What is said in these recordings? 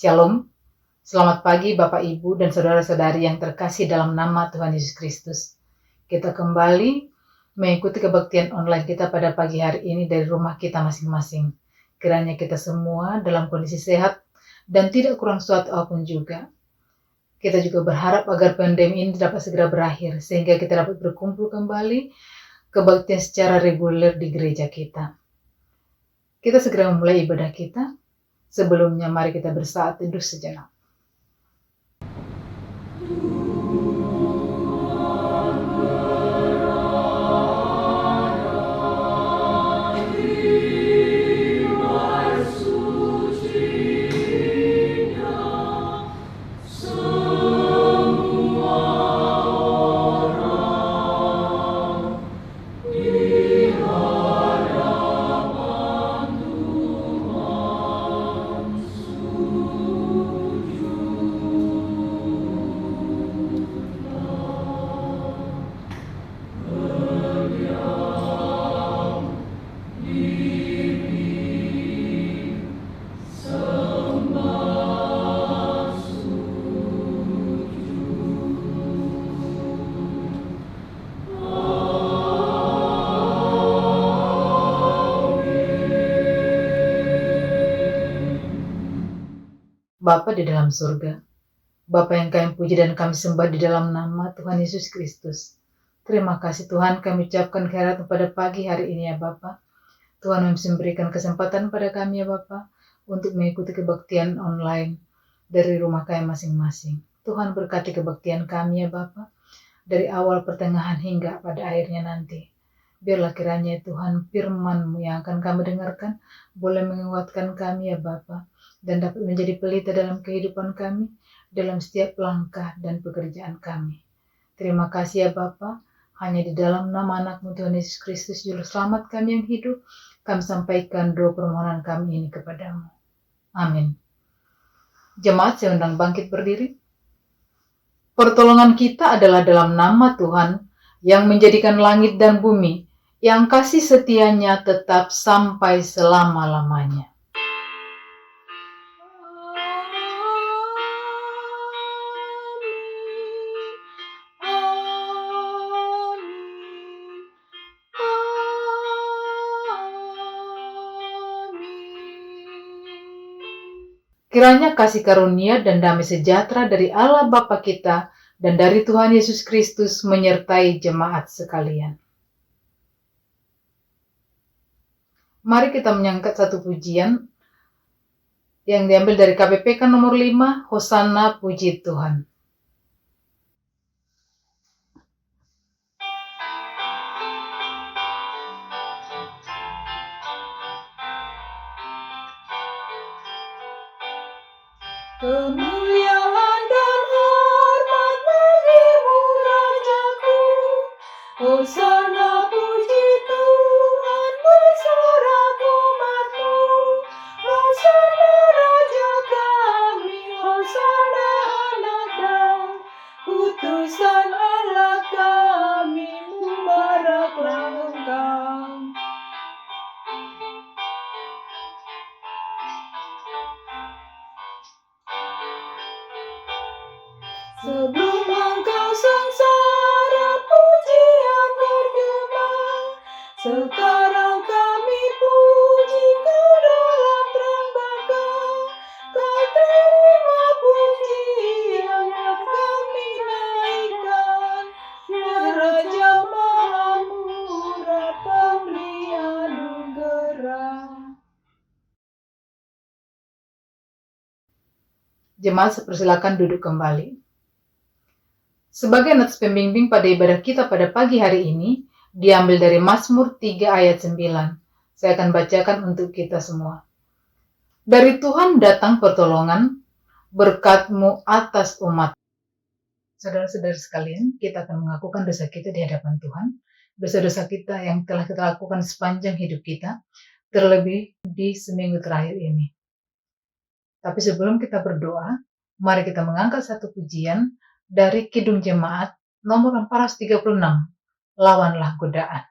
Shalom, selamat pagi Bapak Ibu dan Saudara-saudari yang terkasih dalam nama Tuhan Yesus Kristus. Kita kembali mengikuti kebaktian online kita pada pagi hari ini dari rumah kita masing-masing. Kiranya kita semua dalam kondisi sehat dan tidak kurang suatu apapun juga. Kita juga berharap agar pandemi ini dapat segera berakhir sehingga kita dapat berkumpul kembali kebaktian secara reguler di gereja kita. Kita segera memulai ibadah kita. Sebelumnya mari kita bersaat teduh sejenak. Bapa di dalam surga, Bapa yang kami puji dan kami sembah di dalam nama Tuhan Yesus Kristus. Terima kasih Tuhan, kami ucapkan kehadirat pada pagi hari ini ya Bapa. Tuhan masih memberikan kesempatan pada kami ya Bapa untuk mengikuti kebaktian online dari rumah kami masing-masing. Tuhan berkati kebaktian kami ya Bapa, dari awal pertengahan hingga pada akhirnya nanti. Biarlah kiranya Tuhan firman-Mu yang akan kami dengarkan boleh menguatkan kami ya Bapa, dan dapat menjadi pelita dalam kehidupan kami, dalam setiap langkah dan pekerjaan kami. Terima kasih ya Bapa, hanya di dalam nama anak-Mu Tuhan Yesus Kristus Juru Selamat kami yang hidup, kami sampaikan doa permohonan kami ini kepadamu. Amin. Jemaat, saya undang bangkit berdiri. Pertolongan kita adalah dalam nama Tuhan yang menjadikan langit dan bumi, yang kasih setianya tetap sampai selama-lamanya. Kiranya kasih karunia dan damai sejahtera dari Allah Bapa kita dan dari Tuhan Yesus Kristus menyertai jemaat sekalian. Mari kita menyangkat satu pujian yang diambil dari KPPK nomor 5, Hosana Puji Tuhan. Kemuliaan dan hormat bagimu Rajaku, Hosana puji Tuhan bersorak umat-Mu, Hosana Raja kami, Hosana anak Daud, utusan Allah kami, mubaraklah Engkau. Sebelum Engkau sengsara pujian bergema, sekarang kami puji Kau dalam terang baka. Kau terima pujian yang kami naikkan, ya Raja Maha Murah, pemberi anugerah. Jemaat, persilakan duduk kembali. Sebagai nats pembimbing pada ibadah kita pada pagi hari ini, diambil dari Mazmur 3 ayat 9. Saya akan bacakan untuk kita semua. Dari Tuhan datang pertolongan, berkat-Mu atas umat. Saudara-saudara sekalian, kita akan mengakukan dosa kita di hadapan Tuhan, dosa-dosa kita yang telah kita lakukan sepanjang hidup kita, terlebih di seminggu terakhir ini. Tapi sebelum kita berdoa, mari kita mengangkat satu pujian dari Kidung Jemaat nomor 436, Lawanlah Godaan.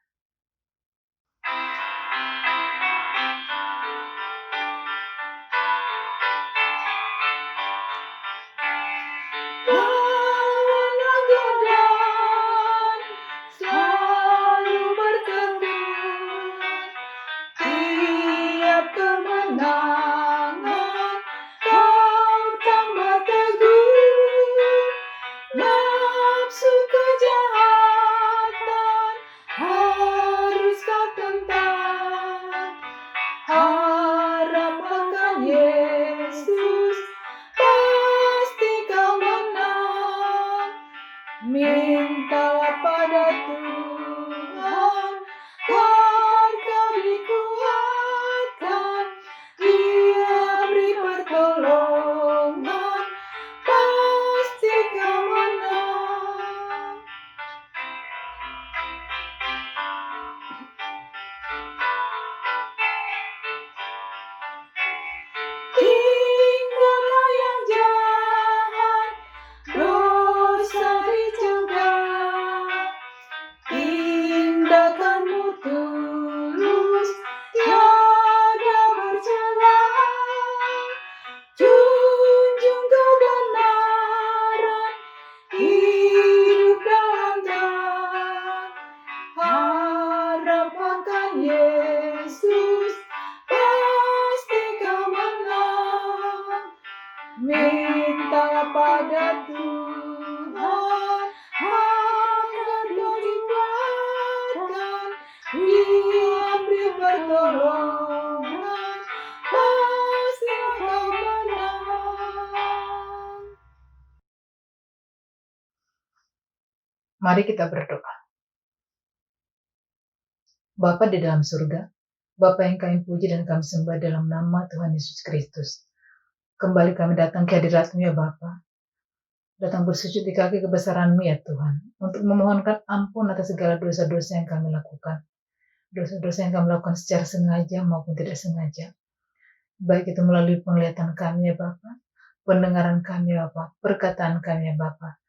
Mari kita berdoa. Bapa di dalam surga, Bapa yang kami puji dan kami sembah dalam nama Tuhan Yesus Kristus. Kembali kami datang ke hadirat-Mu ya Bapa. Datang bersujud di kaki kebesaran-Mu ya Tuhan. Untuk memohonkan ampun atas segala dosa-dosa yang kami lakukan. Dosa-dosa yang kami lakukan secara sengaja maupun tidak sengaja. Baik itu melalui penglihatan kami ya Bapa. Pendengaran kami ya Bapa. Perkataan kami ya Bapa.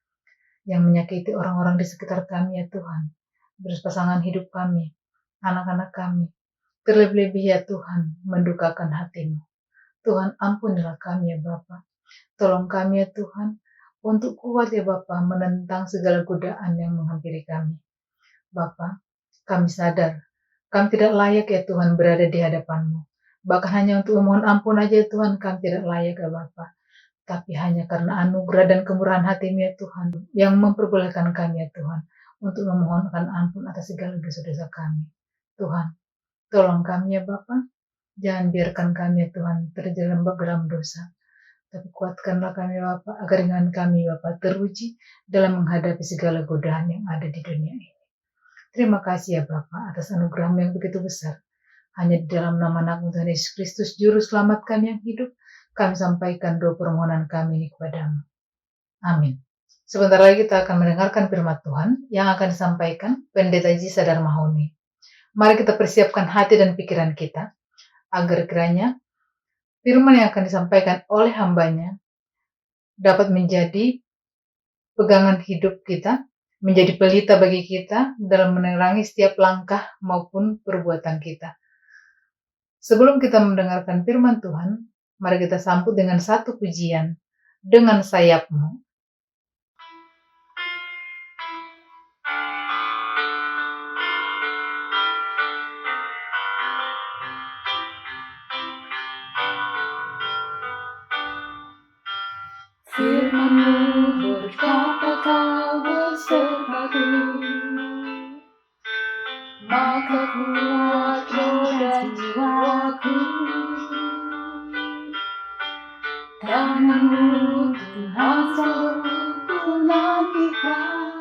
Yang menyakiti orang-orang di sekitar kami ya Tuhan. Berpasangan hidup kami. Anak-anak kami, terlebih-lebih ya Tuhan, mendukakan hati-Mu. Tuhan ampunilah kami ya Bapa. Tolong kami ya Tuhan, untuk kuat ya Bapa, menentang segala godaan yang menghampiri kami. Bapa, kami sadar, kami tidak layak ya Tuhan berada di hadapan-Mu. Bahkan hanya untuk memohon ampun aja ya Tuhan, kami tidak layak ya Bapa. Tapi hanya karena anugerah dan kemurahan hati-Mu ya Tuhan, yang memperbolehkan kami ya Tuhan, untuk memohonkan ampun atas segala dosa-dosa kami. Tuhan, tolong kami ya Bapa, jangan biarkan kami ya Tuhan terjerembab dalam dosa, tapi kuatkanlah kami ya Bapa, agar dengan kami ya Bapa teruji dalam menghadapi segala godaan yang ada di dunia ini. Terima kasih ya Bapa atas anugerah-Mu yang begitu besar. Hanya di dalam nama anak Tuhan Yesus Kristus, Juru Selamat kami yang hidup, kami sampaikan doa permohonan kami ini kepada-Mu. Amin. Sebentar lagi kita akan mendengarkan firman Tuhan yang akan disampaikan Pendeta Ji Sadar Mahoni. Mari kita persiapkan hati dan pikiran kita, agar kiranya firman yang akan disampaikan oleh hambanya dapat menjadi pegangan hidup kita, menjadi pelita bagi kita dalam menerangi setiap langkah maupun perbuatan kita. Sebelum kita mendengarkan firman Tuhan, mari kita sambut dengan satu pujian, Dengan Sayap-Mu. Firman-Mu berkata Kau besertaku, maka kuat roda jiwaku. Tangan-Mu Tuhan selalu ku nantikan,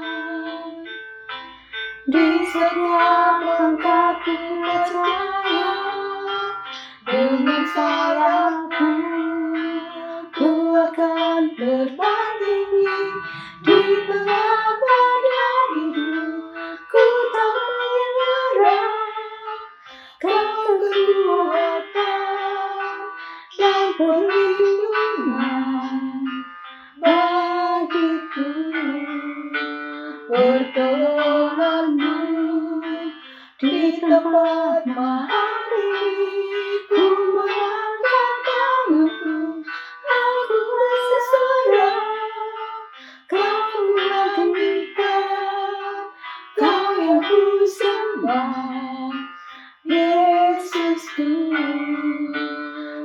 di setiap langkahku percaya. Dengan sayap-Mu ku akan terbang tinggi di tengah badai hidup. Ku tak menyerah, Kau kekuatan dan perlindungan bagiku. Pertolongan-Mu di tempat mahari, ku mengangkat tanganku, aku berserah. Kau mengagumkan, Kau yang ku sembah, Yesusku,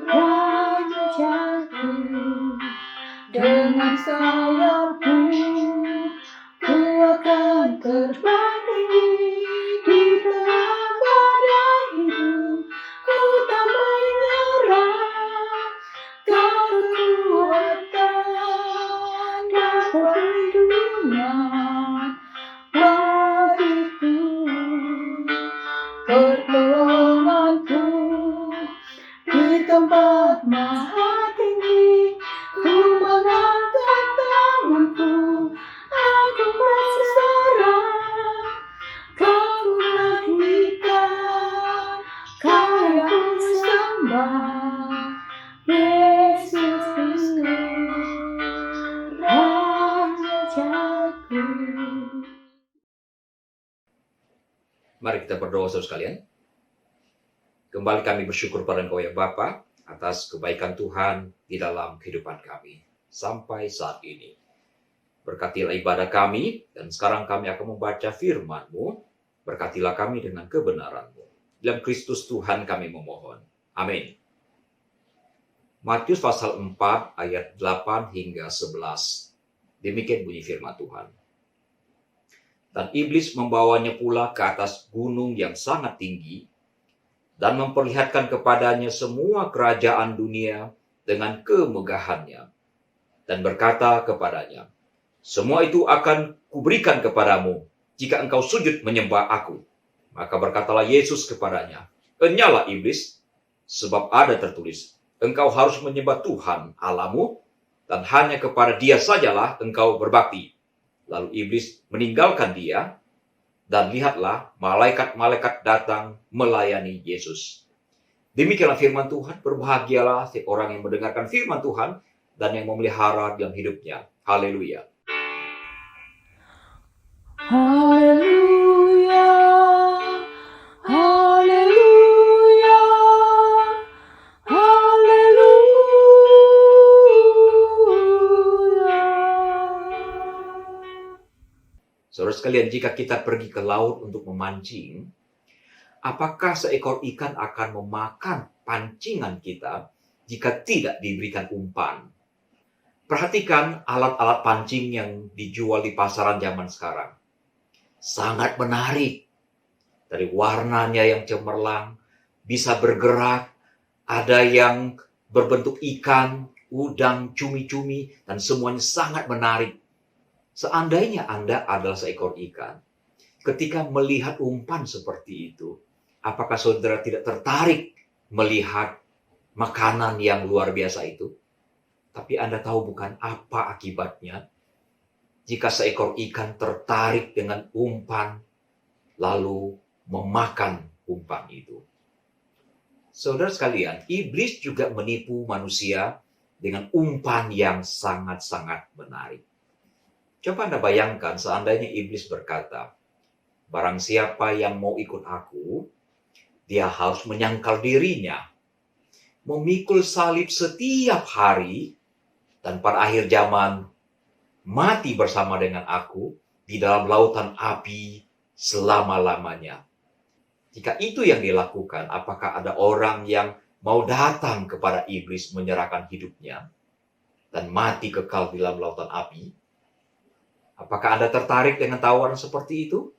Rajaku. Dengan sayap-Mu ku akan terbang tinggi di tengah badai hidup. Ku tak menyerah, Kau kekuatan dan perlindungan bagiku. Pertolongan-Ku di tempat maha tinggi, ku mengangkat tanganku, aku berserah. Kau menagihkan, Kau yang ku sembah, Yesus Kristus, Rajaku. Mari kita berdoa saudara sekalian. Kembali kami bersyukur pada Engkau ya Bapa atas kebaikan Tuhan di dalam kehidupan kami sampai saat ini. Berkatilah ibadah kami, dan sekarang kami akan membaca firman-Mu. Berkatilah kami dengan kebenaran-Mu. Dalam Kristus Tuhan kami memohon. Amin. Matius pasal 4 ayat 8 hingga 11. Demikian bunyi firman Tuhan. Dan iblis membawanya pula ke atas gunung yang sangat tinggi, dan memperlihatkan kepadanya semua kerajaan dunia dengan kemegahannya, dan berkata kepadanya, Semua itu akan kuberikan kepadamu jika engkau sujud menyembah aku. Maka berkatalah Yesus kepadanya, "Enyalah iblis, sebab ada tertulis, engkau harus menyembah Tuhan Allahmu, dan hanya kepada Dia sajalah engkau berbakti." Lalu iblis meninggalkan dia, dan lihatlah malaikat-malaikat datang melayani Yesus. Demikianlah firman Tuhan. Berbahagialah setiap orang yang mendengarkan firman Tuhan dan yang memelihara dalam hidupnya. Haleluya. Haleluya, haleluya, haleluya. Saudara sekalian, jika kita pergi ke laut untuk memancing, apakah seekor ikan akan memakan pancingan kita jika tidak diberikan umpan? Perhatikan alat-alat pancing yang dijual di pasaran zaman sekarang. Sangat menarik. Dari warnanya yang cemerlang, bisa bergerak, ada yang berbentuk ikan, udang, cumi-cumi, dan semuanya sangat menarik. Seandainya Anda adalah seekor ikan, ketika melihat umpan seperti itu, apakah saudara tidak tertarik melihat makanan yang luar biasa itu? Tapi Anda tahu bukan apa akibatnya jika seekor ikan tertarik dengan umpan, lalu memakan umpan itu. Saudara sekalian, iblis juga menipu manusia dengan umpan yang sangat-sangat menarik. Coba Anda bayangkan seandainya iblis berkata, "Barang siapa yang mau ikut aku, dia harus menyangkal dirinya, memikul salib setiap hari, dan pada akhir zaman mati bersama dengan aku di dalam lautan api selama-lamanya." Jika itu yang dilakukan, apakah ada orang yang mau datang kepada iblis menyerahkan hidupnya dan mati kekal di dalam lautan api? Apakah Anda tertarik dengan tawaran seperti itu?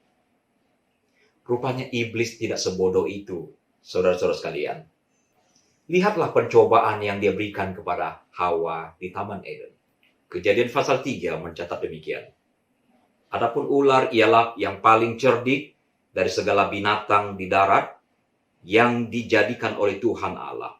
Rupanya iblis tidak sebodoh itu, saudara-saudara sekalian. Lihatlah pencobaan yang dia berikan kepada Hawa di Taman Eden. Kejadian pasal 3 mencatat demikian. Adapun ular ialah yang paling cerdik dari segala binatang di darat yang dijadikan oleh Tuhan Allah.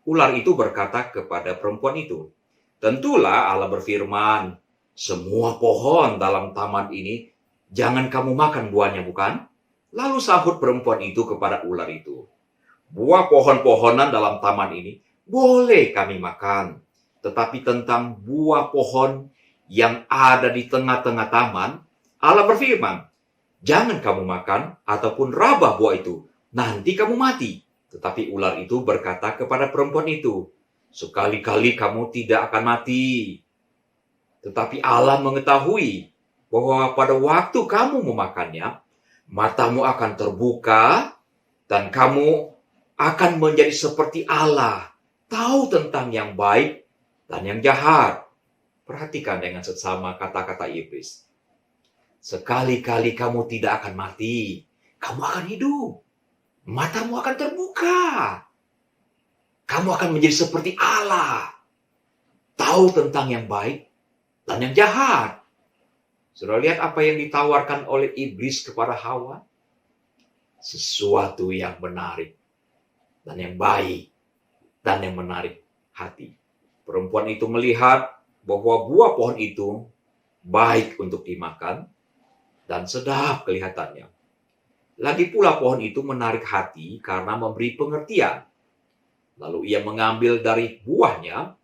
Ular itu berkata kepada perempuan itu, "Tentulah Allah berfirman, semua pohon dalam taman ini jangan kamu makan buahnya, bukan?" Lalu sahut perempuan itu kepada ular itu, "Buah pohon-pohonan dalam taman ini boleh kami makan. Tetapi tentang buah pohon yang ada di tengah-tengah taman, Allah berfirman, jangan kamu makan ataupun rabah buah itu, nanti kamu mati." Tetapi ular itu berkata kepada perempuan itu, "Sekali-kali kamu tidak akan mati. Tetapi Allah mengetahui bahwa pada waktu kamu memakannya, matamu akan terbuka dan kamu akan menjadi seperti Allah, tahu tentang yang baik dan yang jahat." Perhatikan dengan seksama kata-kata iblis. Sekali-kali kamu tidak akan mati, kamu akan hidup. Matamu akan terbuka. Kamu akan menjadi seperti Allah, tahu tentang yang baik dan yang jahat. Sudah lihat apa yang ditawarkan oleh iblis kepada Hawa? Sesuatu yang menarik dan yang baik dan yang menarik hati. Perempuan itu melihat bahwa buah pohon itu baik untuk dimakan dan sedap kelihatannya. Lagi pula pohon itu menarik hati karena memberi pengertian. Lalu ia mengambil dari buahnya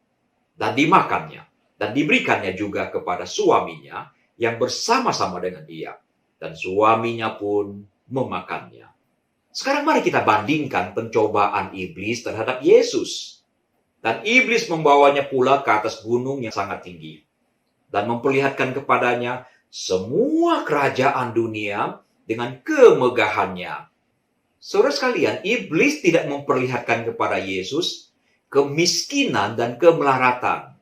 dan dimakannya. Dan diberikannya juga kepada suaminya yang bersama-sama dengan dia. Dan suaminya pun memakannya. Sekarang mari kita bandingkan pencobaan iblis terhadap Yesus. Dan iblis membawanya pula ke atas gunung yang sangat tinggi. Dan memperlihatkan kepadanya semua kerajaan dunia dengan kemegahannya. Saudara sekalian, iblis tidak memperlihatkan kepada Yesus kemiskinan dan kemelaratan.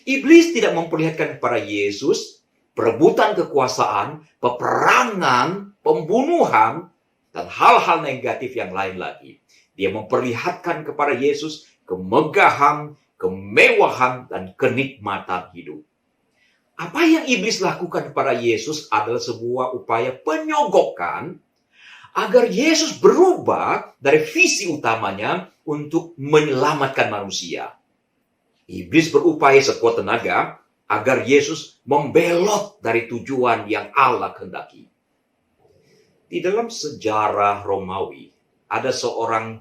Iblis tidak memperlihatkan kepada Yesus perebutan kekuasaan, peperangan, pembunuhan, dan hal-hal negatif yang lain lagi. Dia memperlihatkan kepada Yesus kemegahan, kemewahan, dan kenikmatan hidup. Apa yang iblis lakukan kepada Yesus adalah sebuah upaya penyogokan agar Yesus berubah dari visi utamanya untuk menyelamatkan manusia. Iblis berupaya sekuat tenaga agar Yesus membelot dari tujuan yang Allah kehendaki. Di dalam sejarah Romawi, ada seorang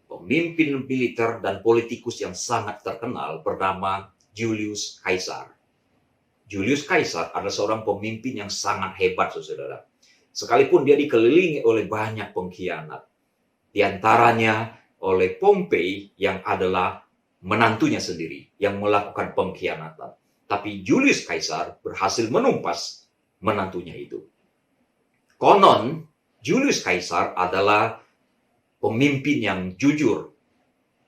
pemimpin militer dan politikus yang sangat terkenal bernama Julius Caesar. Julius Caesar adalah seorang pemimpin yang sangat hebat, saudara. Sekalipun dia dikelilingi oleh banyak pengkhianat. Di antaranya oleh Pompei yang adalah menantunya sendiri yang melakukan pengkhianatan. Tapi Julius Caesar berhasil menumpas menantunya itu. Konon, Julius Caesar adalah pemimpin yang jujur,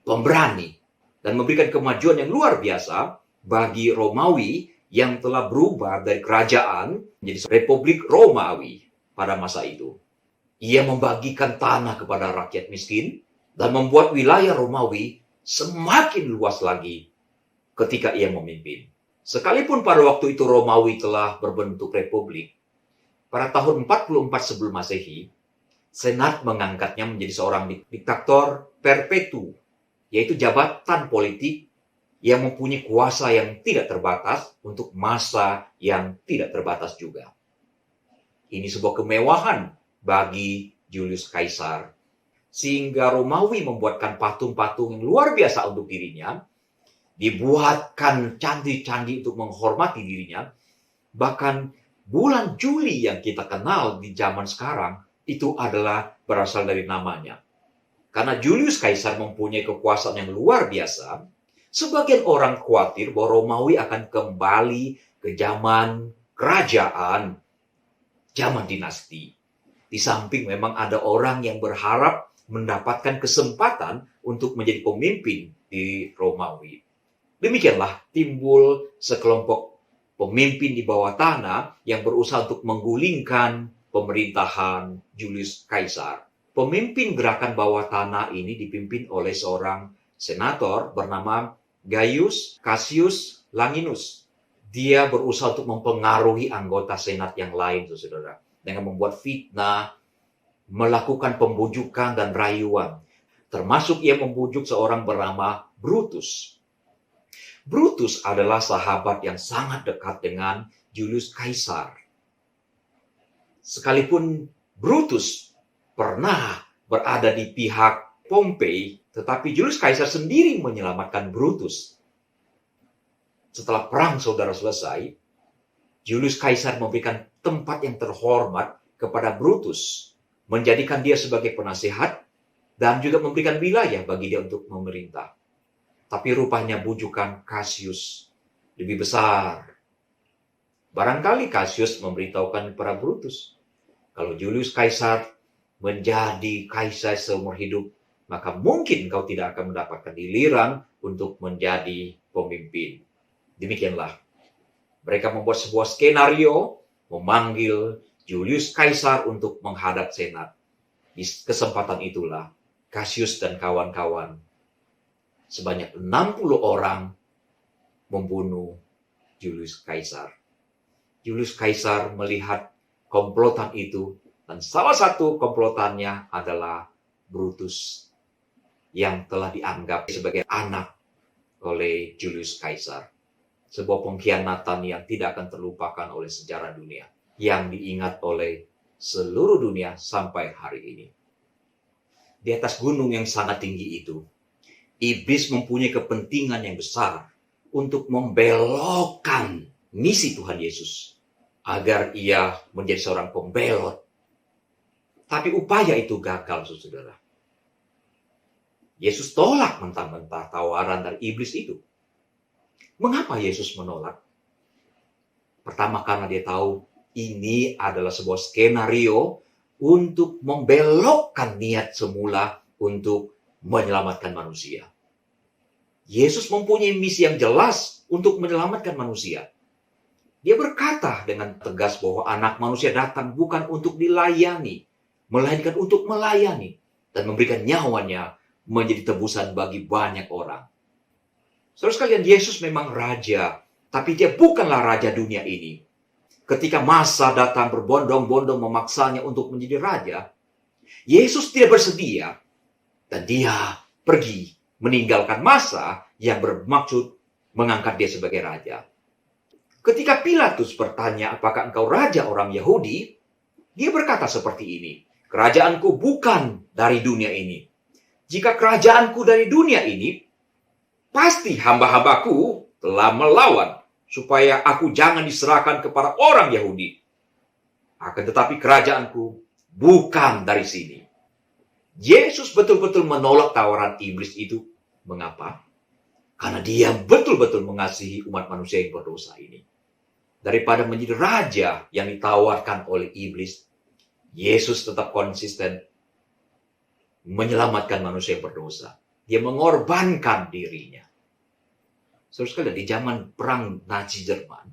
pemberani, dan memberikan kemajuan yang luar biasa bagi Romawi yang telah berubah dari kerajaan menjadi Republik Romawi pada masa itu. Ia membagikan tanah kepada rakyat miskin dan membuat wilayah Romawi semakin luas lagi ketika ia memimpin. Sekalipun pada waktu itu Romawi telah berbentuk republik, pada tahun 44 sebelum Masehi, Senat mengangkatnya menjadi seorang diktator perpetu, yaitu jabatan politik yang mempunyai kuasa yang tidak terbatas untuk masa yang tidak terbatas juga. Ini sebuah kemewahan bagi Julius Caesar, sehingga Romawi membuatkan patung-patung yang luar biasa untuk dirinya, dibuatkan candi-candi untuk menghormati dirinya. Bahkan bulan Juli yang kita kenal di zaman sekarang, itu adalah berasal dari namanya. Karena Julius Caesar mempunyai kekuasaan yang luar biasa, sebagian orang khawatir bahwa Romawi akan kembali ke zaman kerajaan, zaman dinasti. Di samping memang ada orang yang berharap mendapatkan kesempatan untuk menjadi pemimpin di Romawi. Demikianlah timbul sekelompok pemimpin di bawah tanah yang berusaha untuk menggulingkan pemerintahan Julius Caesar. Pemimpin gerakan bawah tanah ini dipimpin oleh seorang senator bernama Gaius Cassius Longinus. Dia berusaha untuk mempengaruhi anggota senat yang lain, saudara, dengan membuat fitnah, melakukan pembujukan dan rayuan. Termasuk ia membujuk seorang bernama Brutus. Brutus adalah sahabat yang sangat dekat dengan Julius Caesar. Sekalipun Brutus pernah berada di pihak Pompei, tetapi Julius Caesar sendiri menyelamatkan Brutus. Setelah perang saudara selesai, Julius Caesar memberikan tempat yang terhormat kepada Brutus, menjadikan dia sebagai penasehat, dan juga memberikan wilayah bagi dia untuk memerintah. Tapi rupanya bujukan Cassius lebih besar. Barangkali Cassius memberitahukan kepada Brutus, kalau Julius Caesar menjadi kaisar seumur hidup, maka mungkin kau tidak akan mendapatkan giliran untuk menjadi pemimpin. Demikianlah. Mereka membuat sebuah skenario, memanggil Julius Caesar untuk menghadap senat. Di kesempatan itulah, Cassius dan kawan-kawan sebanyak 60 orang membunuh Julius Caesar. Julius Caesar melihat komplotan itu, dan salah satu komplotannya adalah Brutus yang telah dianggap sebagai anak oleh Julius Caesar. Sebuah pengkhianatan yang tidak akan terlupakan oleh sejarah dunia, yang diingat oleh seluruh dunia sampai hari ini. Di atas gunung yang sangat tinggi itu, iblis mempunyai kepentingan yang besar untuk membelokkan misi Tuhan Yesus agar ia menjadi seorang pembelot. Tapi upaya itu gagal, saudara. Yesus tolak mentah-mentah tawaran dari iblis itu. Mengapa Yesus menolak? Pertama, karena dia tahu ini adalah sebuah skenario untuk membelokkan niat semula untuk menyelamatkan manusia. Yesus mempunyai misi yang jelas untuk menyelamatkan manusia. Dia berkata dengan tegas bahwa anak manusia datang bukan untuk dilayani, melainkan untuk melayani dan memberikan nyawanya menjadi tebusan bagi banyak orang. Saudara sekalian, Yesus memang raja Tapi dia bukanlah raja dunia ini. Ketika masa datang berbondong-bondong memaksanya untuk menjadi raja, Yesus tidak bersedia dan dia pergi meninggalkan masa yang bermaksud mengangkat dia sebagai raja. Ketika Pilatus bertanya, apakah engkau raja orang Yahudi? Dia berkata seperti ini, kerajaanku bukan dari dunia ini. Jika kerajaanku dari dunia ini, pasti hamba-hambaku telah melawan supaya aku jangan diserahkan kepada orang Yahudi. Akan tetapi kerajaanku bukan dari sini. Yesus betul-betul menolak tawaran iblis itu. Mengapa? Karena dia betul-betul mengasihi umat manusia yang berdosa ini. Daripada menjadi raja yang ditawarkan oleh iblis, Yesus tetap konsisten menyelamatkan manusia yang berdosa. Dia mengorbankan dirinya. Saudara sekalian, di zaman perang Nazi Jerman,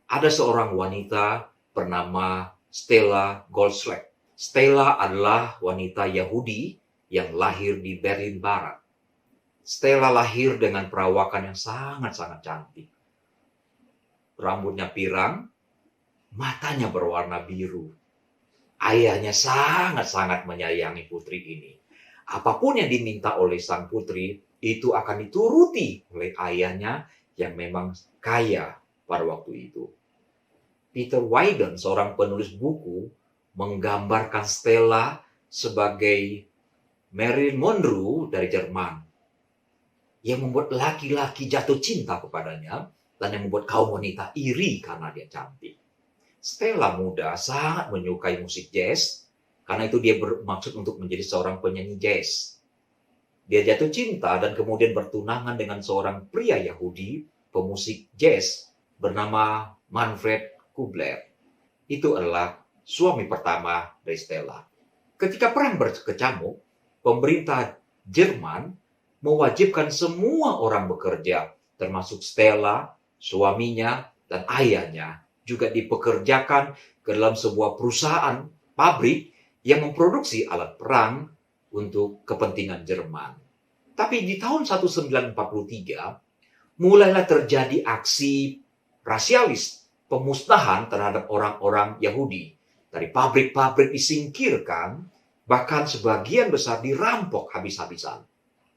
ada seorang wanita bernama Stella Goldschlag. Stella adalah wanita Yahudi yang lahir di Berlin Barat. Stella lahir dengan perawakan yang sangat-sangat cantik. Rambutnya pirang, matanya berwarna biru. Ayahnya sangat-sangat menyayangi putri ini. Apapun yang diminta oleh sang putri, itu akan dituruti oleh ayahnya yang memang kaya pada waktu itu. Peter Weiden, seorang penulis buku, menggambarkan Stella sebagai Marilyn Monroe dari Jerman, yang membuat laki-laki jatuh cinta kepadanya dan yang membuat kaum wanita iri karena dia cantik. Stella muda sangat menyukai musik jazz, karena itu dia bermaksud untuk menjadi seorang penyanyi jazz. Dia jatuh cinta dan kemudian bertunangan dengan seorang pria Yahudi, pemusik jazz, bernama Manfred Kubler. Itu adalah suami pertama dari Stella. Ketika perang berkecamuk, pemerintah Jerman mewajibkan semua orang bekerja, termasuk Stella, suaminya, dan ayahnya, juga dipekerjakan ke dalam sebuah perusahaan pabrik yang memproduksi alat perang untuk kepentingan Jerman. Tapi di tahun 1943, mulailah terjadi aksi rasialis, pemusnahan terhadap orang-orang Yahudi. Dari pabrik-pabrik disingkirkan, bahkan sebagian besar dirampok habis-habisan.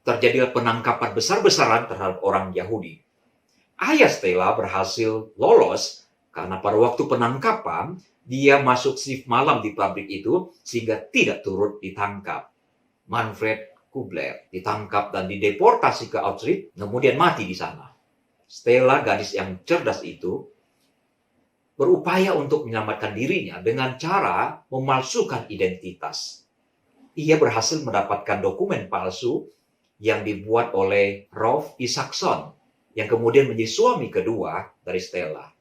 Terjadilah penangkapan besar-besaran terhadap orang Yahudi. Ayah Stella berhasil lolos karena pada waktu penangkapan, dia masuk shift malam di pabrik itu sehingga tidak turut ditangkap. Manfred Kubler ditangkap dan dideportasi ke Auschwitz, kemudian mati di sana. Stella, gadis yang cerdas itu, berupaya untuk menyelamatkan dirinya dengan cara memalsukan identitas. Ia berhasil mendapatkan dokumen palsu yang dibuat oleh Rolf Isaacson, yang kemudian menjadi suami kedua dari Stella.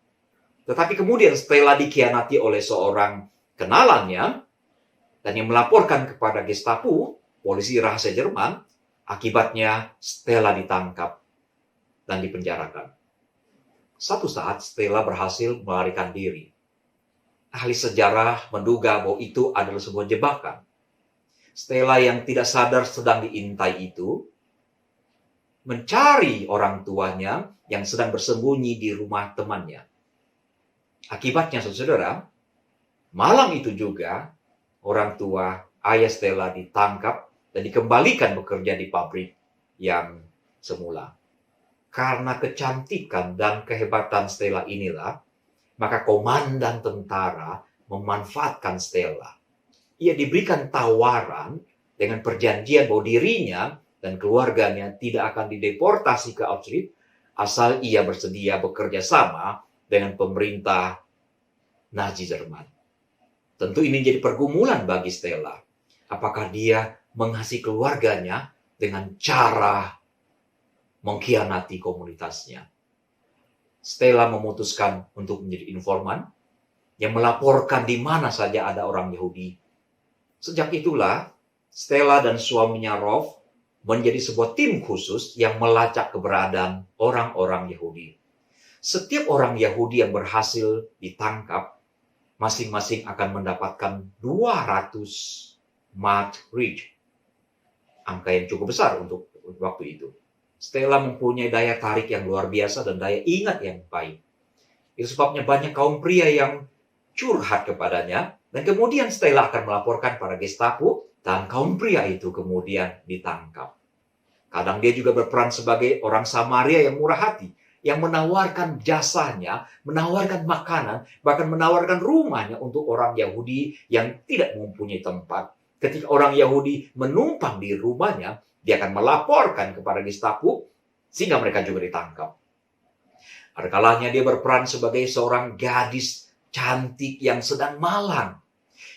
Tetapi kemudian Stella dikhianati oleh seorang kenalannya, dan yang melaporkan kepada Gestapo, polisi rahasia Jerman. Akibatnya Stella ditangkap dan dipenjarakan. Satu saat Stella berhasil melarikan diri. Ahli sejarah menduga bahwa itu adalah sebuah jebakan. Stella yang tidak sadar sedang diintai itu mencari orang tuanya yang sedang bersembunyi di rumah temannya. Akibatnya, saudara, malam itu juga orang tua ayah Stella ditangkap dan dikembalikan bekerja di pabrik yang semula. Karena kecantikan dan kehebatan Stella inilah, maka komandan tentara memanfaatkan Stella. Ia diberikan tawaran dengan perjanjian bahwa dirinya dan keluarganya tidak akan dideportasi ke Auschwitz asal ia bersedia bekerja sama dengan pemerintah Nazi Jerman. Tentu ini jadi pergumulan bagi Stella. Apakah dia mengasihi keluarganya dengan cara mengkhianati komunitasnya? Stella memutuskan untuk menjadi informan yang melaporkan di mana saja ada orang Yahudi. Sejak itulah, Stella dan suaminya Rolf menjadi sebuah tim khusus yang melacak keberadaan orang-orang Yahudi. Setiap orang Yahudi yang berhasil ditangkap, masing-masing akan mendapatkan 200 Mark Rich. Angka yang cukup besar untuk waktu itu. Stella mempunyai daya tarik yang luar biasa dan daya ingat yang baik. Itu sebabnya banyak kaum pria yang curhat kepadanya, dan kemudian Stella akan melaporkan pada Gestapo, dan kaum pria itu kemudian ditangkap. Kadang dia juga berperan sebagai orang Samaria yang murah hati, yang menawarkan jasanya, menawarkan makanan, bahkan menawarkan rumahnya untuk orang Yahudi yang tidak mempunyai tempat. Ketika orang Yahudi menumpang di rumahnya, dia akan melaporkan kepada Gestapo, sehingga mereka juga ditangkap. Ada kalanya dia berperan sebagai seorang gadis cantik yang sedang malang.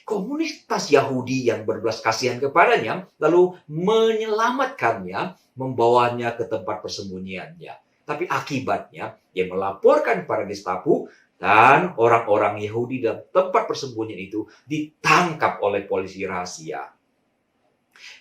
Komunitas Yahudi yang berbelas kasihan kepadanya, lalu menyelamatkannya, membawanya ke tempat persembunyiannya. Tapi akibatnya, dia melaporkan pada Gestapo, dan orang-orang Yahudi dalam tempat persembunyian itu ditangkap oleh polisi rahasia.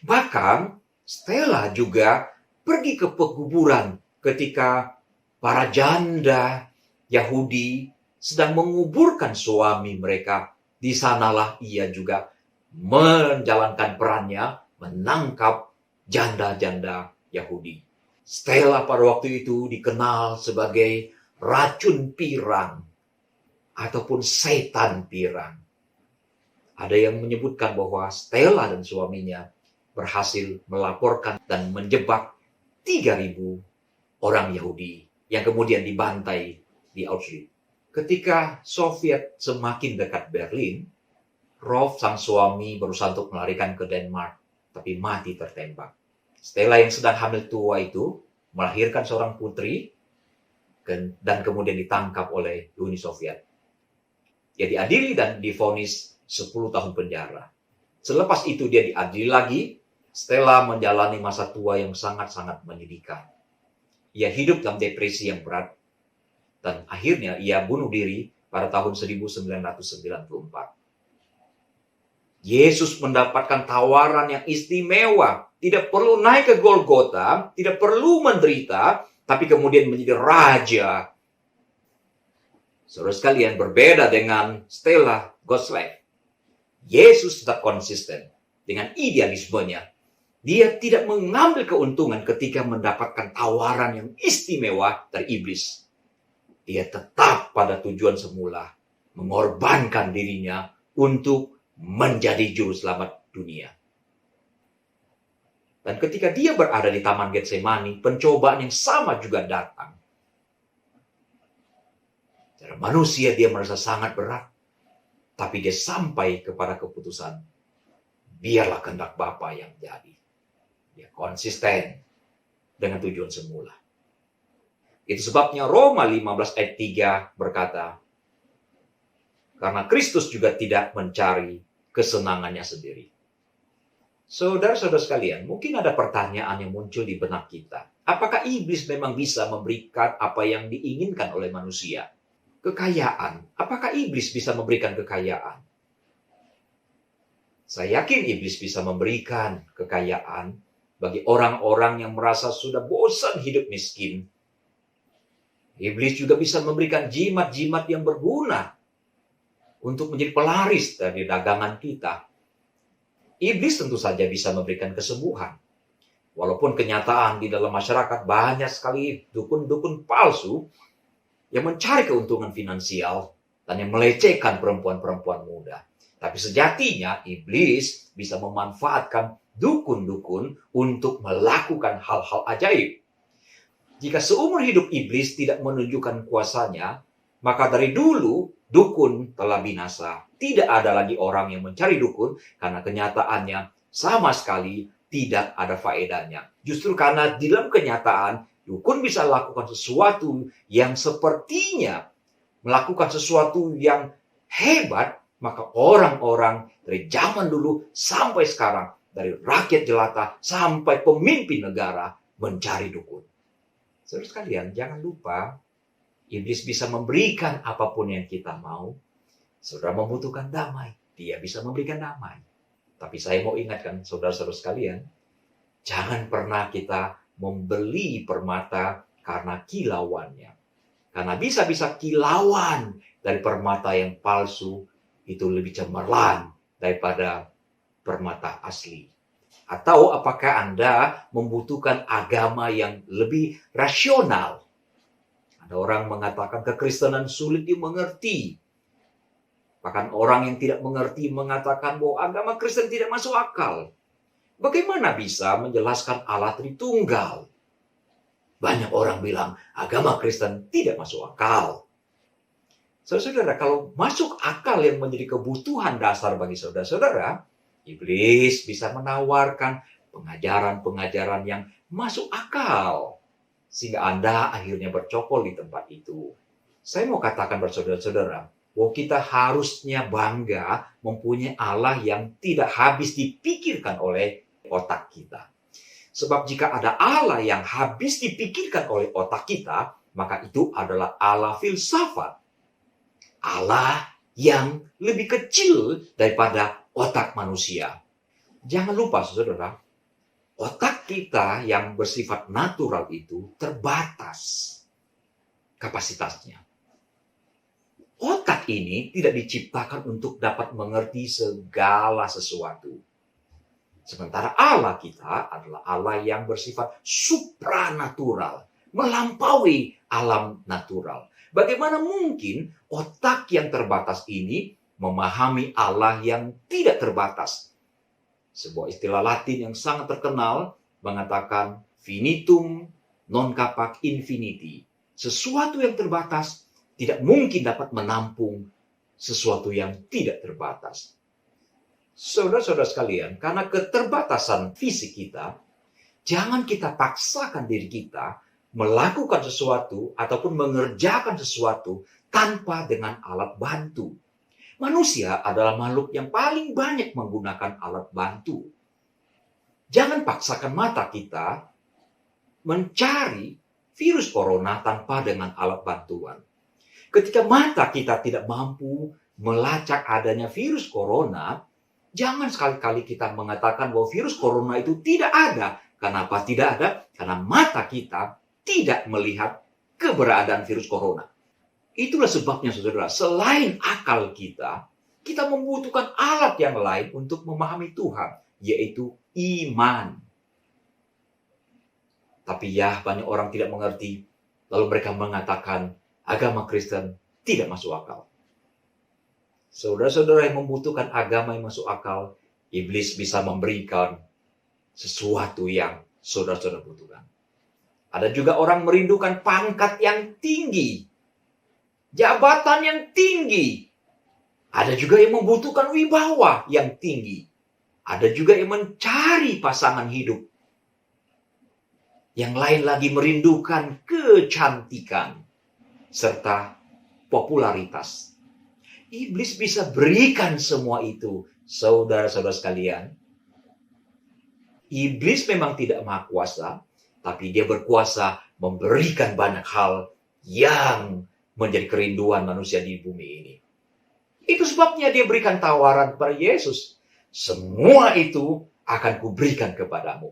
Bahkan, Stella juga pergi ke pekuburan ketika para janda Yahudi sedang menguburkan suami mereka. Di sanalah ia juga menjalankan perannya, menangkap janda-janda Yahudi. Stella pada waktu itu dikenal sebagai racun pirang ataupun setan pirang. Ada yang menyebutkan bahwa Stella dan suaminya berhasil melaporkan dan menjebak 3.000 orang Yahudi yang kemudian dibantai di Auschwitz. Ketika Soviet semakin dekat Berlin, Rolf, sang suami, berusaha untuk melarikan ke Denmark, tapi mati tertembak. Stella yang sedang hamil tua itu melahirkan seorang putri dan kemudian ditangkap oleh Uni Soviet. Dia diadili dan divonis 10 tahun penjara. Selepas itu dia diadili lagi. Stella menjalani masa tua yang sangat-sangat menyedihkan. Ia hidup dalam depresi yang berat, dan akhirnya ia bunuh diri pada tahun 1994. Yesus mendapatkan tawaran yang istimewa. Tidak perlu naik ke Golgota, tidak perlu menderita, tapi kemudian menjadi raja. Saudara sekalian, berbeda dengan Stella Goslev. Yesus tetap konsisten dengan idealismenya. Dia tidak mengambil keuntungan ketika mendapatkan tawaran yang istimewa dari iblis. Dia tetap pada tujuan semula, mengorbankan dirinya untuk menjadi juru selamat dunia. Dan ketika dia berada di Taman Getsemani, pencobaan yang sama juga datang. Secara manusia dia merasa sangat berat, tapi dia sampai kepada keputusan, biarlah kehendak Bapa yang jadi. Dia konsisten dengan tujuan semula. Itu sebabnya Roma 15 ayat 3 berkata, karena Kristus juga tidak mencari kesenangannya sendiri. Saudara-saudara sekalian, mungkin ada pertanyaan yang muncul di benak kita. Apakah iblis memang bisa memberikan apa yang diinginkan oleh manusia? Kekayaan. Apakah iblis bisa memberikan kekayaan? Saya yakin iblis bisa memberikan kekayaan bagi orang-orang yang merasa sudah bosan hidup miskin. Iblis juga bisa memberikan jimat-jimat yang berguna untuk menjadi pelaris dari dagangan kita. Iblis tentu saja bisa memberikan kesembuhan. Walaupun kenyataan di dalam masyarakat banyak sekali dukun-dukun palsu yang mencari keuntungan finansial dan yang melecehkan perempuan-perempuan muda. Tapi sejatinya iblis bisa memanfaatkan dukun-dukun untuk melakukan hal-hal ajaib. Jika seumur hidup iblis tidak menunjukkan kuasanya, maka dari dulu dukun telah binasa. Tidak ada lagi orang yang mencari dukun karena kenyataannya sama sekali tidak ada faedahnya. Justru karena di dalam kenyataan dukun bisa lakukan sesuatu yang sepertinya melakukan sesuatu yang hebat, maka orang-orang dari zaman dulu sampai sekarang, dari rakyat jelata sampai pemimpin negara mencari dukun. Saudara sekalian, jangan lupa, iblis bisa memberikan apapun yang kita mau. Saudara membutuhkan damai, dia bisa memberikan damai. Tapi saya mau ingatkan saudara-saudara sekalian, jangan pernah kita membeli permata karena kilauannya. Karena bisa-bisa kilauan dari permata yang palsu itu lebih cemerlang daripada permata asli. Atau apakah Anda membutuhkan agama yang lebih rasional? Ada orang mengatakan kekristenan sulit dimengerti. Bahkan orang yang tidak mengerti mengatakan bahwa agama Kristen tidak masuk akal. Bagaimana bisa menjelaskan Allah Tritunggal? Banyak orang bilang agama Kristen tidak masuk akal. Saudara-saudara, kalau masuk akal yang menjadi kebutuhan dasar bagi saudara-saudara, iblis bisa menawarkan pengajaran-pengajaran yang masuk akal. Sehingga Anda akhirnya bercokol di tempat itu. Saya mau katakan bersaudara-saudara, bahwa kita harusnya bangga mempunyai Allah yang tidak habis dipikirkan oleh otak kita. Sebab jika ada Allah yang habis dipikirkan oleh otak kita, maka itu adalah Allah filsafat. Allah yang lebih kecil daripada otak manusia. Jangan lupa, saudara, otak kita yang bersifat natural itu terbatas kapasitasnya. Otak ini tidak diciptakan untuk dapat mengerti segala sesuatu. Sementara Allah kita adalah Allah yang bersifat supranatural, melampaui alam natural. Bagaimana mungkin otak yang terbatas ini memahami Allah yang tidak terbatas? Sebuah istilah Latin yang sangat terkenal mengatakan finitum non capac infiniti. Sesuatu yang terbatas tidak mungkin dapat menampung sesuatu yang tidak terbatas. Saudara-saudara sekalian, karena keterbatasan fisik kita, jangan kita paksakan diri kita melakukan sesuatu ataupun mengerjakan sesuatu tanpa dengan alat bantu. Manusia adalah makhluk yang paling banyak menggunakan alat bantu. Jangan paksakan mata kita mencari virus corona tanpa dengan alat bantuan. Ketika mata kita tidak mampu melacak adanya virus corona, jangan sekali-kali kita mengatakan bahwa virus corona itu tidak ada. Kenapa tidak ada? Karena mata kita tidak melihat keberadaan virus corona. Itulah sebabnya, saudara, selain akal kita, kita membutuhkan alat yang lain untuk memahami Tuhan, yaitu iman. Tapi ya, banyak orang tidak mengerti, lalu mereka mengatakan agama Kristen tidak masuk akal. Saudara-saudara yang membutuhkan agama yang masuk akal, iblis bisa memberikan sesuatu yang saudara-saudara butuhkan. Ada juga orang merindukan pangkat yang tinggi, jabatan yang tinggi. Ada juga yang membutuhkan wibawa yang tinggi. Ada juga yang mencari pasangan hidup. Yang lain lagi merindukan kecantikan serta popularitas. Iblis bisa berikan semua itu, saudara-saudara sekalian. Iblis memang tidak maha kuasa, tapi dia berkuasa memberikan banyak hal yang menjadi kerinduan manusia di bumi ini. Itu sebabnya dia berikan tawaran kepada Yesus. Semua itu akan kuberikan kepadamu.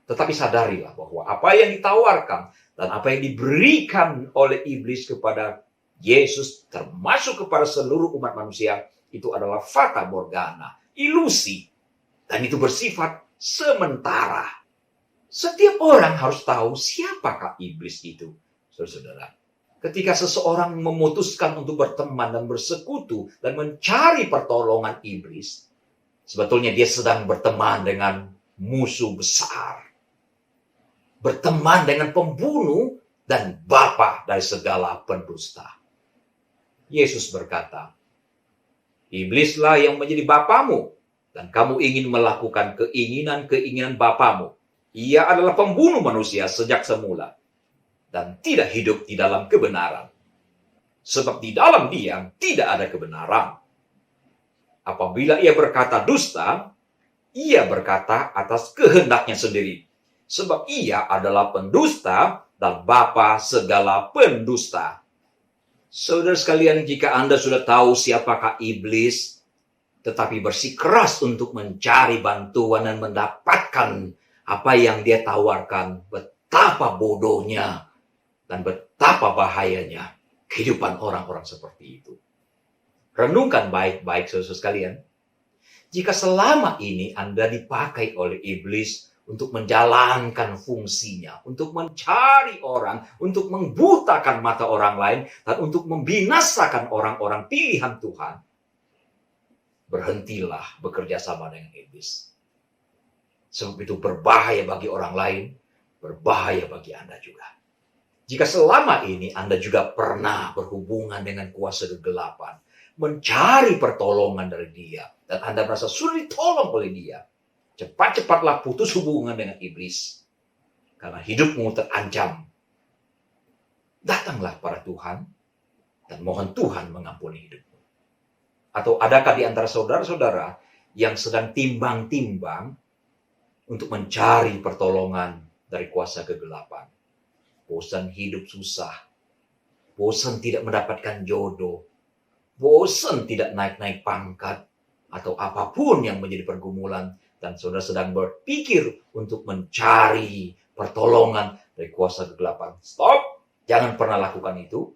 Tetapi sadarilah bahwa apa yang ditawarkan dan apa yang diberikan oleh iblis kepada Yesus, termasuk kepada seluruh umat manusia, itu adalah fata morgana, ilusi. Dan itu bersifat sementara. Setiap orang harus tahu siapakah iblis itu, saudara-saudara. Ketika seseorang memutuskan untuk berteman dan bersekutu dan mencari pertolongan iblis, sebetulnya dia sedang berteman dengan musuh besar. Berteman dengan pembunuh dan bapa dari segala pendusta. Yesus berkata, iblislah yang menjadi bapamu, dan kamu ingin melakukan keinginan-keinginan bapamu. Ia adalah pembunuh manusia sejak semula, dan tidak hidup di dalam kebenaran. Sebab di dalam dia tidak ada kebenaran. Apabila ia berkata dusta, ia berkata atas kehendaknya sendiri. Sebab ia adalah pendusta dan bapa segala pendusta. Saudara sekalian, jika Anda sudah tahu siapakah iblis, tetapi bersikeras untuk mencari bantuan dan mendapatkan apa yang dia tawarkan, betapa bodohnya dan betapa bahayanya kehidupan orang-orang seperti itu. Renungkan baik-baik, saudara sekalian. Jika selama ini Anda dipakai oleh iblis untuk menjalankan fungsinya, untuk mencari orang, untuk membutakan mata orang lain, dan untuk membinasakan orang-orang pilihan Tuhan, berhentilah bekerja sama dengan iblis. Sebab itu berbahaya bagi orang lain, berbahaya bagi Anda juga. Jika selama ini Anda juga pernah berhubungan dengan kuasa kegelapan, mencari pertolongan dari dia, dan Anda merasa sulit ditolong oleh dia, cepat-cepatlah putus hubungan dengan iblis. Karena hidupmu terancam. Datanglah pada Tuhan, dan mohon Tuhan mengampuni hidupmu. Atau adakah di antara saudara-saudara yang sedang timbang-timbang untuk mencari pertolongan dari kuasa kegelapan? Bosan hidup susah, bosan tidak mendapatkan jodoh, bosan tidak naik-naik pangkat, atau apapun yang menjadi pergumulan, dan saudara sedang berpikir untuk mencari pertolongan dari kuasa kegelapan. Stop! Jangan pernah lakukan itu.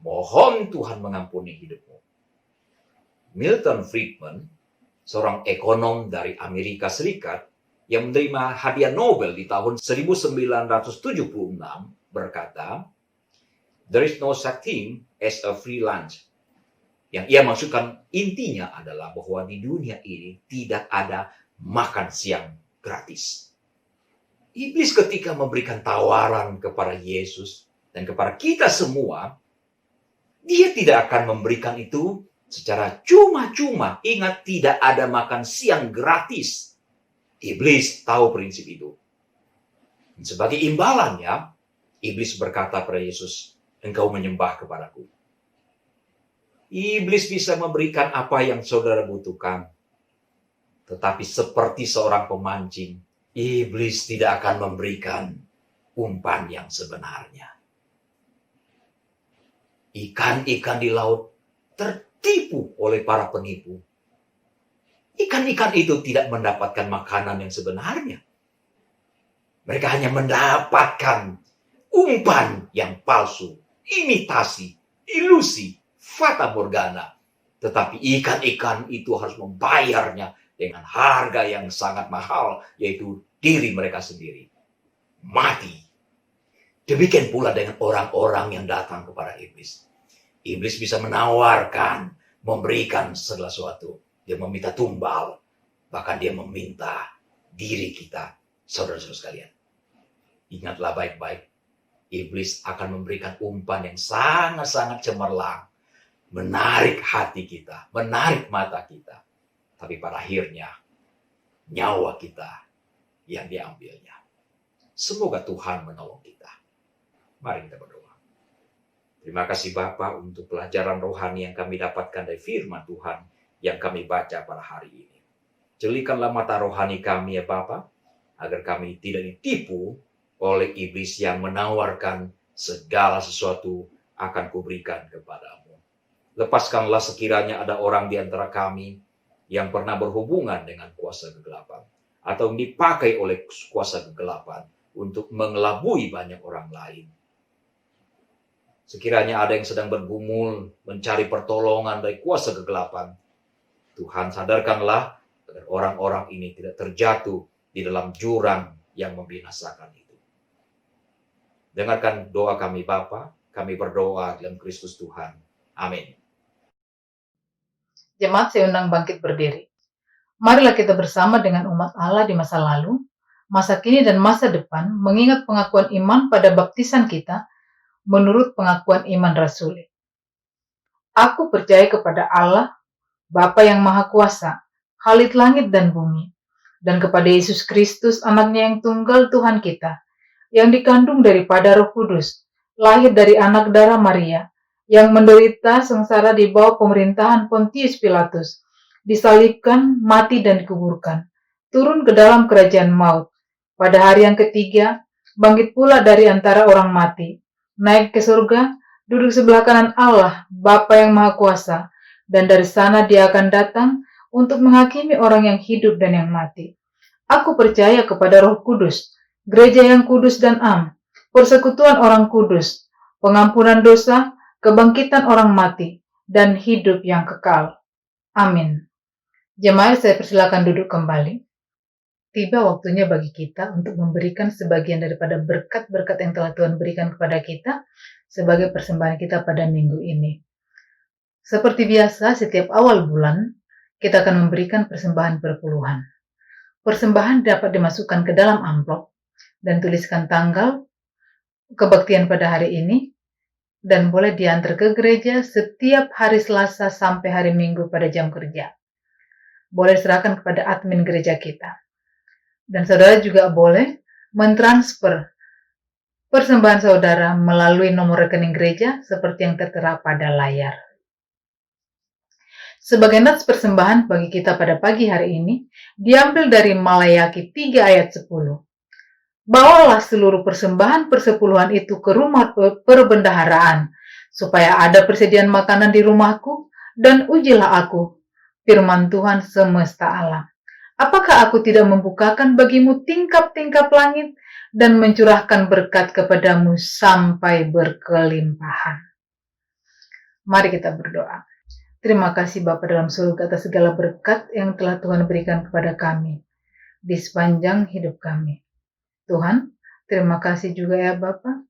Mohon Tuhan mengampuni hidupmu. Milton Friedman, seorang ekonom dari Amerika Serikat, yang menerima hadiah Nobel di tahun 1976, berkata, "There is no such thing as a free lunch." Yang ia maksudkan intinya adalah bahwa di dunia ini tidak ada makan siang gratis. Iblis ketika memberikan tawaran kepada Yesus dan kepada kita semua, dia tidak akan memberikan itu secara cuma-cuma. Ingat, tidak ada makan siang gratis. Iblis tahu prinsip itu. Sebagai imbalannya, Iblis berkata pada Yesus, "Engkau menyembah kepadaku." Iblis bisa memberikan apa yang saudara butuhkan. Tetapi seperti seorang pemancing, iblis tidak akan memberikan umpan yang sebenarnya. Ikan-ikan di laut tertipu oleh para penipu. Ikan-ikan itu tidak mendapatkan makanan yang sebenarnya. Mereka hanya mendapatkan umpan yang palsu, imitasi, ilusi, fata morgana. Tetapi ikan-ikan itu harus membayarnya dengan harga yang sangat mahal, yaitu diri mereka sendiri. Mati. Demikian pula dengan orang-orang yang datang kepada iblis. Iblis bisa menawarkan, memberikan segala sesuatu. Dia meminta tumbal. Bahkan dia meminta diri kita, saudara-saudara sekalian. Ingatlah baik-baik. Iblis akan memberikan umpan yang sangat-sangat cemerlang. Menarik hati kita, menarik mata kita. Tapi pada akhirnya, nyawa kita yang diambilnya. Semoga Tuhan menolong kita. Mari kita berdoa. Terima kasih Bapa untuk pelajaran rohani yang kami dapatkan dari firman Tuhan yang kami baca pada hari ini. Jelikanlah mata rohani kami ya Bapa, agar kami tidak ditipu oleh iblis yang menawarkan segala sesuatu akan kuberikan kepadamu. Lepaskanlah sekiranya ada orang di antara kami yang pernah berhubungan dengan kuasa kegelapan, atau dipakai oleh kuasa kegelapan untuk mengelabui banyak orang lain. Sekiranya ada yang sedang bergumul mencari pertolongan dari kuasa kegelapan, Tuhan sadarkanlah agar orang-orang ini tidak terjatuh di dalam jurang yang membinasakan itu. Dengarkan doa kami Bapa, kami berdoa dalam Kristus Tuhan. Amin. Jemaat saya undang bangkit berdiri. Marilah kita bersama dengan umat Allah di masa lalu, masa kini dan masa depan mengingat pengakuan iman pada baptisan kita menurut pengakuan iman rasuli. Aku percaya kepada Allah, Bapa yang Maha Kuasa, Khalik langit dan bumi, dan kepada Yesus Kristus, anaknya yang tunggal Tuhan kita, yang dikandung daripada Roh Kudus, lahir dari anak darah Maria, yang menderita sengsara di bawah pemerintahan Pontius Pilatus, disalibkan, mati dan dikuburkan, turun ke dalam kerajaan maut. Pada hari yang ketiga, bangkit pula dari antara orang mati, naik ke surga, duduk sebelah kanan Allah, Bapa yang Maha Kuasa, dan dari sana dia akan datang untuk menghakimi orang yang hidup dan yang mati. Aku percaya kepada Roh Kudus, gereja yang kudus dan am, persekutuan orang kudus, pengampunan dosa, kebangkitan orang mati, dan hidup yang kekal. Amin. Jemaat, saya persilakan duduk kembali. Tiba waktunya bagi kita untuk memberikan sebagian daripada berkat-berkat yang telah Tuhan berikan kepada kita sebagai persembahan kita pada minggu ini. Seperti biasa, setiap awal bulan, kita akan memberikan persembahan perpuluhan. Persembahan dapat dimasukkan ke dalam amplop dan tuliskan tanggal kebaktian pada hari ini, dan boleh diantar ke gereja setiap hari Selasa sampai hari Minggu pada jam kerja. Boleh serahkan kepada admin gereja kita. Dan saudara juga boleh mentransfer persembahan saudara melalui nomor rekening gereja seperti yang tertera pada layar. Sebagai nats persembahan bagi kita pada pagi hari ini, diambil dari Malayaki 3 ayat 10. Bawalah seluruh persembahan persepuluhan itu ke rumah perbendaharaan, supaya ada persediaan makanan di rumahku, dan ujilah aku, firman Tuhan semesta alam. Apakah aku tidak membukakan bagimu tingkap-tingkap langit dan mencurahkan berkat kepadamu sampai berkelimpahan? Mari kita berdoa. Terima kasih Bapa dalam surga atas segala berkat yang telah Tuhan berikan kepada kami di sepanjang hidup kami. Tuhan, terima kasih juga ya Bapa.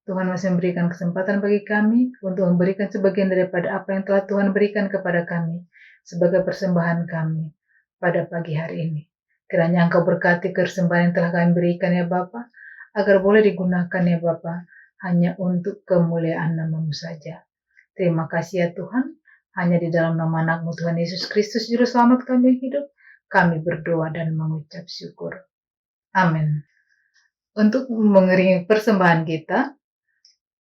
Tuhan masih memberikan kesempatan bagi kami untuk memberikan sebagian daripada apa yang telah Tuhan berikan kepada kami sebagai persembahan kami pada pagi hari ini. Kiranya Engkau berkati persembahan yang telah kami berikan ya Bapa, agar boleh digunakan ya Bapa, hanya untuk kemuliaan nama-Mu saja. Terima kasih ya Tuhan, hanya di dalam nama anak-Mu Tuhan Yesus Kristus Juru Selamat kami yang hidup, kami berdoa dan mengucap syukur. Amin. Untuk mengiringi persembahan kita,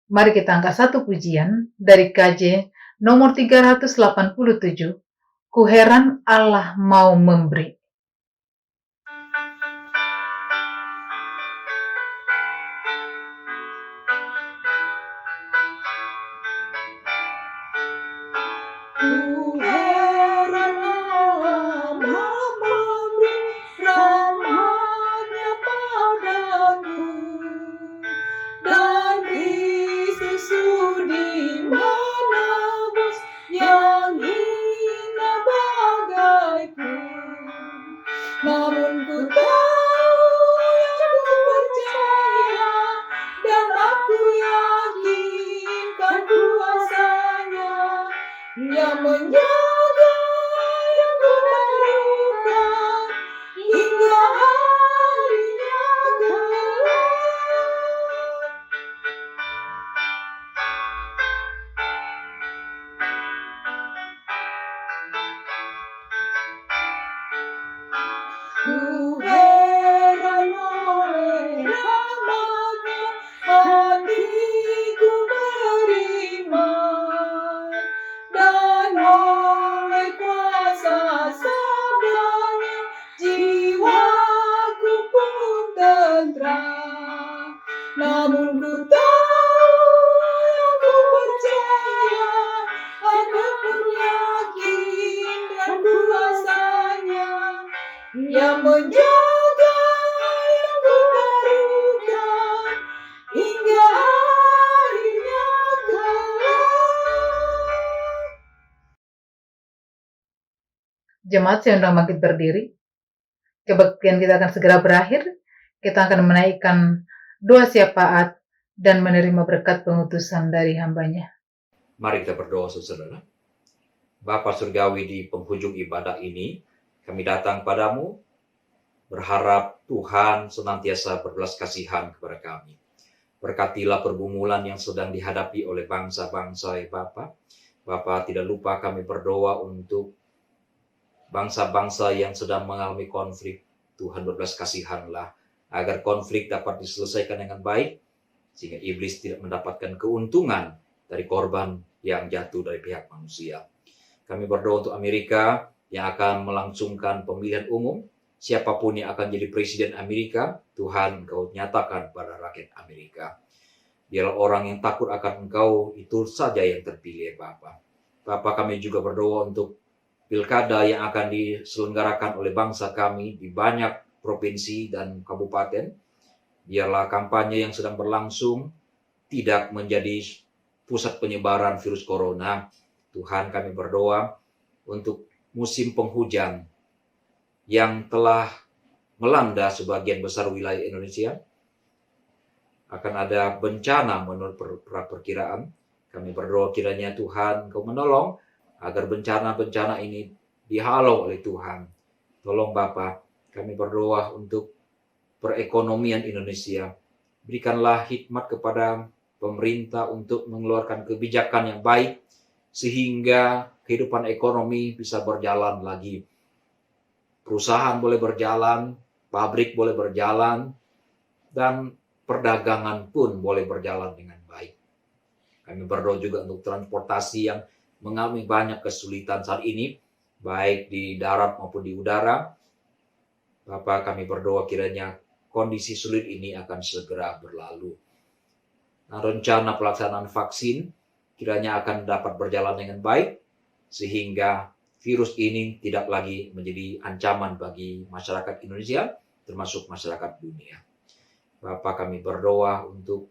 mari kita angkat satu pujian dari KJ nomor 387, Ku heran Allah mau memberi. Ku heran Allah mau memberi rahmat-Nya padaku, dan Kristus sudi menebus yang hina bagaiku. Namun ku tahu yang ku percaya, dan aku yakin kan kuasa-Nya yang menjaga yang ku perlukan hingga harinya kelak. Ku heran oleh rahmat-Nya, hatiku beriman, dan oleh kuasa sabda-Nya, jiwaku pun tentram. Namun ku tahu yang ku percaya, aku pun yakin dan kuasa-Nya yang menjaga yang ku perlukan hingga akhirnya kelak. Jemaat saya undang bangkit berdiri. Kebaktian kita akan segera berakhir. Kita akan menaikkan doa syafaat dan menerima berkat pengutusan dari hamba-Nya. Mari kita berdoa saudara. Bapa Surgawi, di penghujung ibadah ini, kami datang padamu, berharap Tuhan senantiasa berbelas kasihan kepada kami. Berkatilah pergumulan yang sedang dihadapi oleh bangsa-bangsa ya Bapa. Bapa, tidak lupa kami berdoa untuk bangsa-bangsa yang sedang mengalami konflik. Tuhan berbelas kasihanlah, agar konflik dapat diselesaikan dengan baik, sehingga iblis tidak mendapatkan keuntungan dari korban yang jatuh dari pihak manusia. Kami berdoa untuk Amerika yang akan melangsungkan pemilihan umum. Siapapun yang akan jadi presiden Amerika, Tuhan Engkau nyatakan pada rakyat Amerika. Biarlah orang yang takut akan Engkau itu saja yang terpilih, Bapa. Bapa, kami juga berdoa untuk pilkada yang akan diselenggarakan oleh bangsa kami di banyak provinsi dan kabupaten. Biarlah kampanye yang sedang berlangsung tidak menjadi pusat penyebaran virus corona. Tuhan, kami berdoa untuk musim penghujan yang telah melanda sebagian besar wilayah Indonesia. Akan ada bencana menurut perkiraan. Kami berdoa kiranya Tuhan Engkau menolong agar bencana-bencana ini dihalau oleh Tuhan. Tolong Bapa, kami berdoa untuk perekonomian Indonesia. Berikanlah hikmat kepada pemerintah untuk mengeluarkan kebijakan yang baik sehingga kehidupan ekonomi bisa berjalan lagi. Perusahaan boleh berjalan, pabrik boleh berjalan, dan perdagangan pun boleh berjalan dengan baik. Kami berdoa juga untuk transportasi yang mengalami banyak kesulitan saat ini, baik di darat maupun di udara. Bapak, kami berdoa kiranya kondisi sulit ini akan segera berlalu. Nah, rencana pelaksanaan vaksin kiranya akan dapat berjalan dengan baik, sehingga virus ini tidak lagi menjadi ancaman bagi masyarakat Indonesia, termasuk masyarakat dunia. Bapak, kami berdoa untuk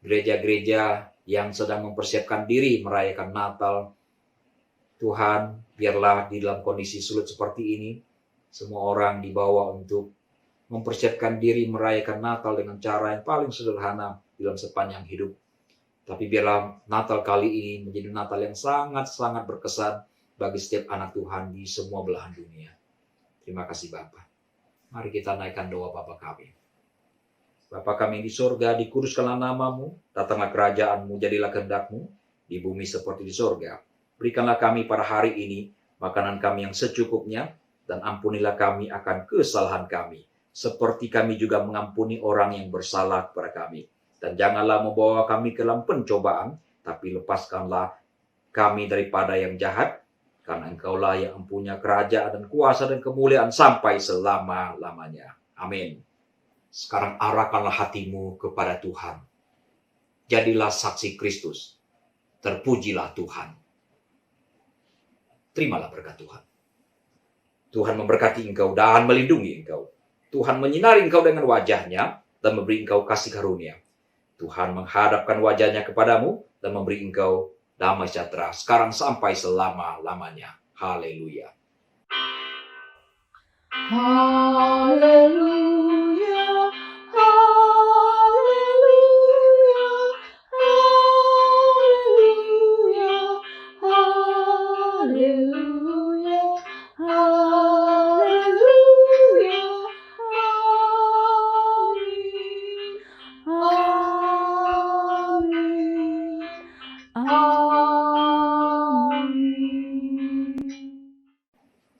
gereja-gereja yang sedang mempersiapkan diri merayakan Natal. Tuhan, biarlah di dalam kondisi sulit seperti ini, semua orang dibawa untuk mempersiapkan diri merayakan Natal dengan cara yang paling sederhana dalam sepanjang hidup. Tapi biarlah Natal kali ini menjadi Natal yang sangat-sangat berkesan bagi setiap anak Tuhan di semua belahan dunia. Terima kasih Bapa. Mari kita naikkan doa Bapa kami. Bapa kami di surga, dikuduskanlah namamu, datanglah kerajaanmu, jadilah kehendak-mu, di bumi seperti di surga. Berikanlah kami pada hari ini makanan kami yang secukupnya, dan ampunilah kami akan kesalahan kami, seperti kami juga mengampuni orang yang bersalah kepada kami. Dan janganlah membawa kami ke dalam pencobaan, tapi lepaskanlah kami daripada yang jahat, karena Engkaulah yang mempunyai kerajaan dan kuasa dan kemuliaan sampai selama-lamanya. Amin. Sekarang arahkanlah hatimu kepada Tuhan. Jadilah saksi Kristus. Terpujilah Tuhan. Terimalah berkat Tuhan. Tuhan memberkati engkau dan melindungi engkau. Tuhan menyinari engkau dengan wajahnya dan memberi engkau kasih karunia. Tuhan menghadapkan wajahnya kepadamu dan memberi engkau damai sejahtera sekarang sampai selama-lamanya. Haleluya. Haleluya, haleluya, haleluya, haleluya, amin, amin, amin.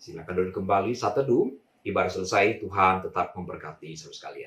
Silakan duduk kembali saat teduh. Ibadah selesai, Tuhan tetap memberkati saudara sekalian.